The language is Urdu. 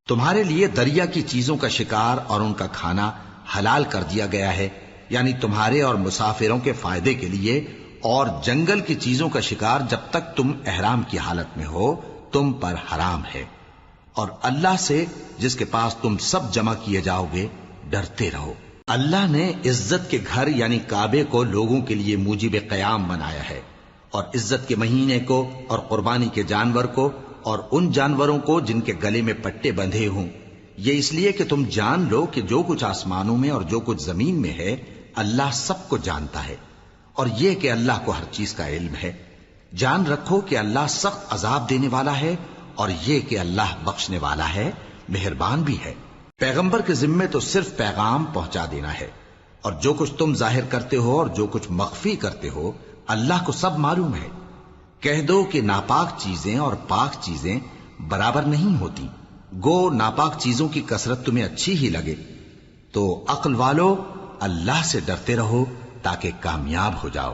تمہارے لیے دریا کی چیزوں کا شکار اور ان کا کھانا حلال کر دیا گیا ہے، یعنی تمہارے اور مسافروں کے فائدے کے لیے، اور جنگل کی چیزوں کا شکار جب تک تم احرام کی حالت میں ہو تم پر حرام ہے۔ اور اللہ سے جس کے پاس تم سب جمع کیے جاؤ گے ڈرتے رہو۔ اللہ نے عزت کے گھر یعنی کعبے کو لوگوں کے لیے موجب قیام بنایا ہے، اور عزت کے مہینے کو اور قربانی کے جانور کو اور ان جانوروں کو جن کے گلے میں پٹے بندھے ہوں، یہ اس لیے کہ تم جان لو کہ جو کچھ آسمانوں میں اور جو کچھ زمین میں ہے اللہ سب کو جانتا ہے، اور یہ کہ اللہ کو ہر چیز کا علم ہے۔ جان رکھو کہ اللہ سخت عذاب دینے والا ہے، اور یہ کہ اللہ بخشنے والا ہے، مہربان بھی ہے۔ پیغمبر کے ذمے تو صرف پیغام پہنچا دینا ہے، اور جو کچھ تم ظاہر کرتے ہو اور جو کچھ مخفی کرتے ہو اللہ کو سب معلوم ہے۔ کہہ دو کہ ناپاک چیزیں اور پاک چیزیں برابر نہیں ہوتی، گو ناپاک چیزوں کی کثرت تمہیں اچھی ہی لگے، تو عقل والو اللہ سے ڈرتے رہو تاکہ کامیاب ہو جاؤ۔